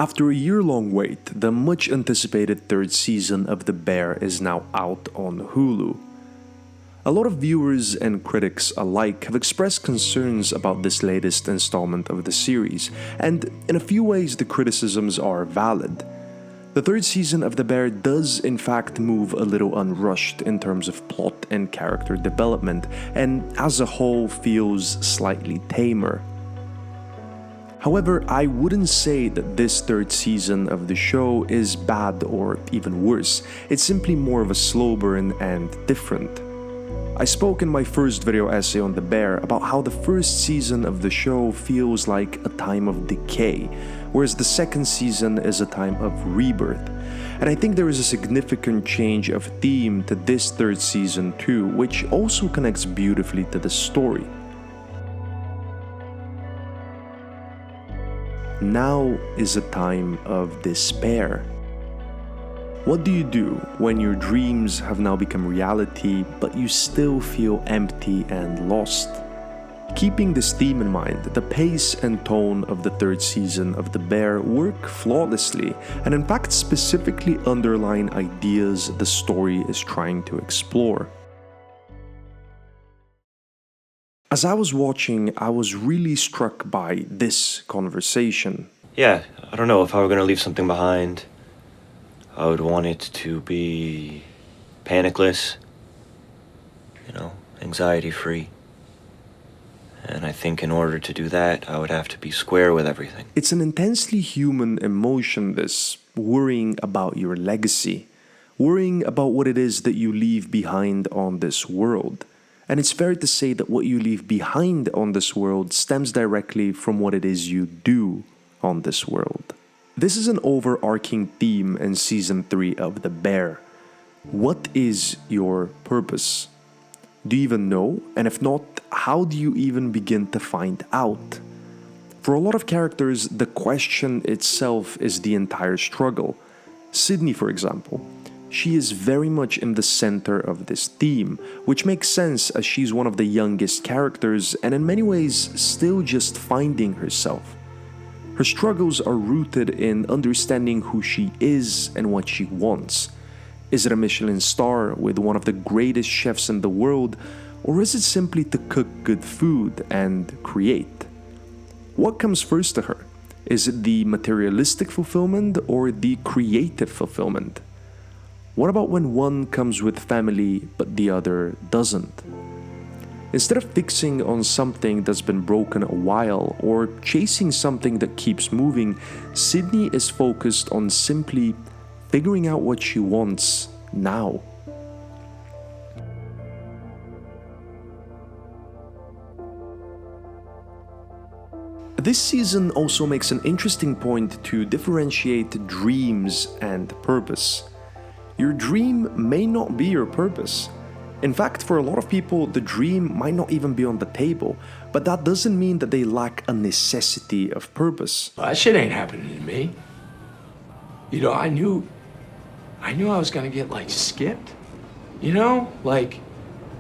After a year-long wait, the much-anticipated third season of The Bear is now out on Hulu. A lot of viewers and critics alike have expressed concerns about this latest installment of the series, and in a few ways the criticisms are valid. The third season of The Bear does in fact move a little unrushed in terms of plot and character development, and as a whole feels slightly tamer. However, I wouldn't say that this third season of the show is bad or even worse. It's simply more of a slow burn and different. I spoke in my first video essay on The Bear about how the first season of the show feels like a time of decay, whereas the second season is a time of rebirth. And I think there is a significant change of theme to this third season too, which also connects beautifully to the story. Now is a time of despair. What do you do when your dreams have now become reality, but you still feel empty and lost? Keeping this theme in mind, the pace and tone of the third season of The Bear work flawlessly, and in fact specifically underline ideas the story is trying to explore. As I was watching, I was really struck by this conversation. Yeah, I don't know if I were going to leave something behind. I would want it to be panicless, anxiety-free. And I think in order to do that, I would have to be square with everything. It's an intensely human emotion, this worrying about your legacy, worrying about what it is that you leave behind on this world. And it's fair to say that what you leave behind on this world stems directly from what it is you do on this world. This is an overarching theme in Season 3 of The Bear. What is your purpose? Do you even know? And if not, how do you even begin to find out? For a lot of characters, the question itself is the entire struggle. Sydney, for example. She is very much in the center of this theme, which makes sense as she's one of the youngest characters and in many ways still just finding herself. Her struggles are rooted in understanding who she is and what she wants. Is it a Michelin star with one of the greatest chefs in the world, or is it simply to cook good food and create? What comes first to her? Is it the materialistic fulfillment or the creative fulfillment? What about when one comes with family but the other doesn't? Instead of fixing on something that's been broken a while or chasing something that keeps moving, Sydney is focused on simply figuring out what she wants now. This season also makes an interesting point to differentiate dreams and purpose. Your dream may not be your purpose. In fact, for a lot of people, the dream might not even be on the table, but that doesn't mean that they lack a necessity of purpose. Well, that shit ain't happening to me. I knew I was gonna get, skipped. I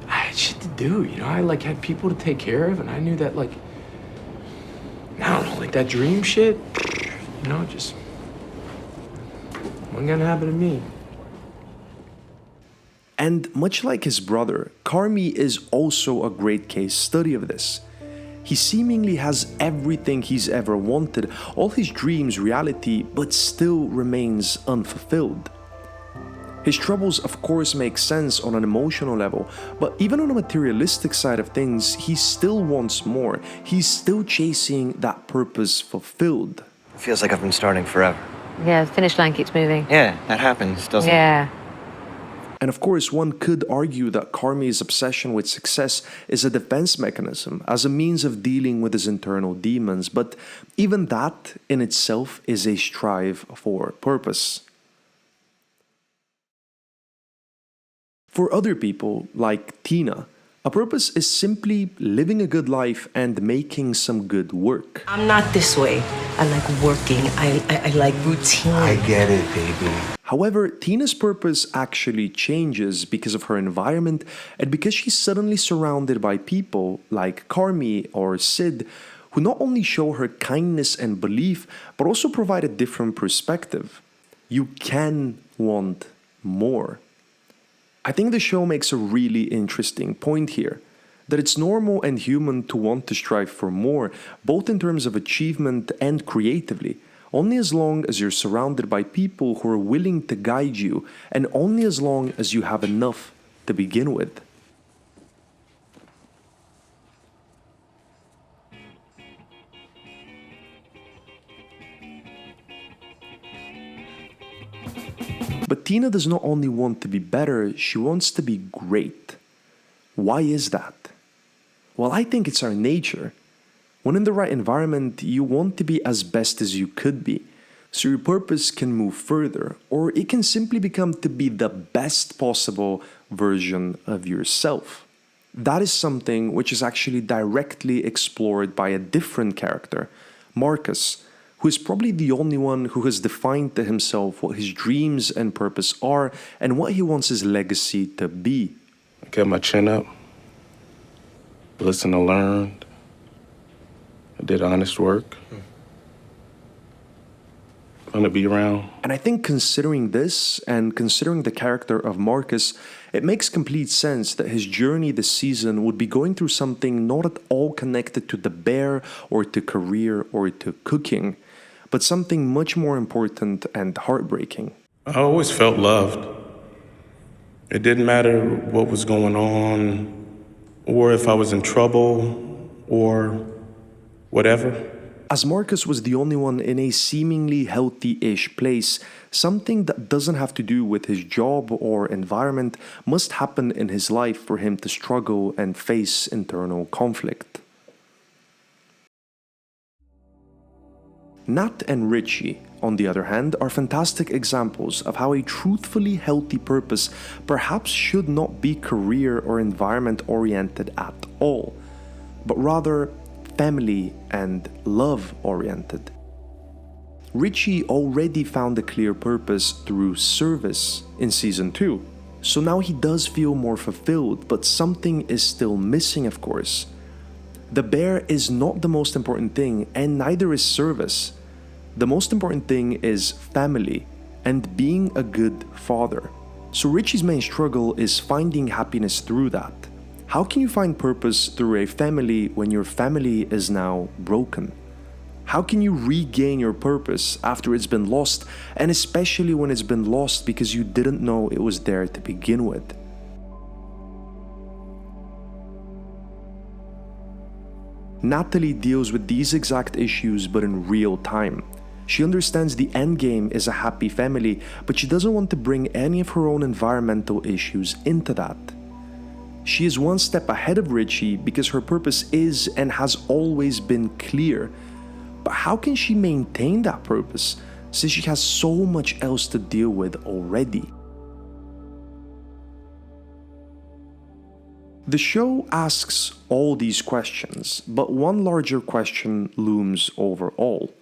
had shit to do, I, had people to take care of, and I knew that, I don't know, that dream shit, just wasn't gonna happen to me. And much like his brother, Carmy is also a great case study of this. He seemingly has everything he's ever wanted, all his dreams reality, but still remains unfulfilled. His troubles of course make sense on an emotional level, but even on a materialistic side of things, he still wants more. He's still chasing that purpose fulfilled. It feels like I've been starting forever. Yeah, the finish line keeps moving. Yeah, that happens, doesn't it? Yeah. And of course, one could argue that Carmy's obsession with success is a defense mechanism, as a means of dealing with his internal demons, but even that in itself is a strive for purpose. For other people, like Tina, a purpose is simply living a good life and making some good work. I'm not this way. I like working. I like routine. I get it, baby. However, Tina's purpose actually changes because of her environment and because she's suddenly surrounded by people like Carmy or Sid who not only show her kindness and belief, but also provide a different perspective. You can want more. I think the show makes a really interesting point here, that it's normal and human to want to strive for more, both in terms of achievement and creatively, only as long as you're surrounded by people who are willing to guide you, and only as long as you have enough to begin with. But Tina does not only want to be better, she wants to be great. Why is that? Well, I think it's our nature. When in the right environment, you want to be as best as you could be, so your purpose can move further, or it can simply become to be the best possible version of yourself. That is something which is actually directly explored by a different character, Marcus, who is probably the only one who has defined to himself what his dreams and purpose are and what he wants his legacy to be. I kept my chin up, listened and learned. I did honest work. Fun to be around. And I think considering this and considering the character of Marcus, it makes complete sense that his journey this season would be going through something not at all connected to the bear or to career or to cooking, but something much more important and heartbreaking. I always felt loved. It didn't matter what was going on, or if I was in trouble, or whatever. As Marcus was the only one in a seemingly healthy-ish place, something that doesn't have to do with his job or environment must happen in his life for him to struggle and face internal conflict. Nat and Richie, on the other hand, are fantastic examples of how a truthfully healthy purpose perhaps should not be career or environment oriented at all, but rather family and love oriented. Richie already found a clear purpose through service in season 2, so now he does feel more fulfilled, but something is still missing, of course. The bear is not the most important thing, and neither is service. The most important thing is family and being a good father. So Richie's main struggle is finding happiness through that. How can you find purpose through a family when your family is now broken? How can you regain your purpose after it's been lost, and especially when it's been lost because you didn't know it was there to begin with? Natalie deals with these exact issues but in real time. She understands the endgame is a happy family, but she doesn't want to bring any of her own environmental issues into that. She is one step ahead of Richie because her purpose is and has always been clear. But how can she maintain that purpose since she has so much else to deal with already? The show asks all these questions, but one larger question looms over all.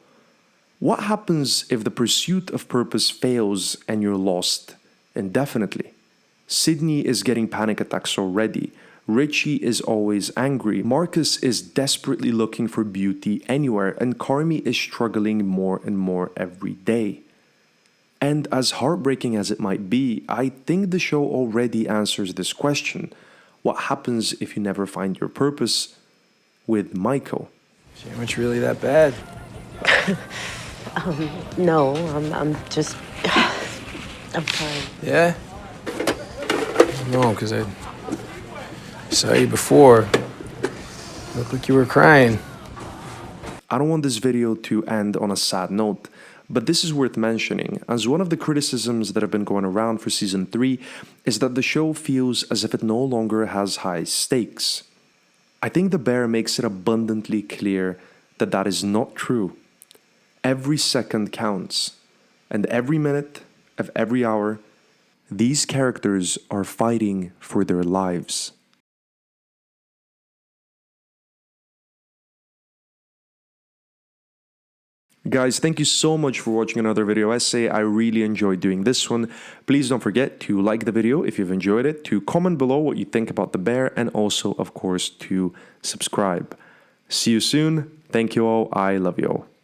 What happens if the pursuit of purpose fails and you're lost indefinitely? Sydney is getting panic attacks already. Richie is always angry. Marcus is desperately looking for beauty anywhere, and Carmy is struggling more and more every day. And as heartbreaking as it might be, I think the show already answers this question. What happens if you never find your purpose? With Michael. Damn, it's really that bad. No, I'm just. I'm fine. Yeah? No, because I saw you before. Looked like you were crying. I don't want this video to end on a sad note, but this is worth mentioning, as one of the criticisms that have been going around for season 3 is that the show feels as if it no longer has high stakes. I think The Bear makes it abundantly clear that that is not true. Every second counts, and every minute of every hour, these characters are fighting for their lives. Guys, thank you so much for watching another video essay. I really enjoyed doing this one. Please don't forget to like the video if you've enjoyed it, to comment below what you think about The Bear, and also, of course, to subscribe. See you soon. Thank you all. I love you all.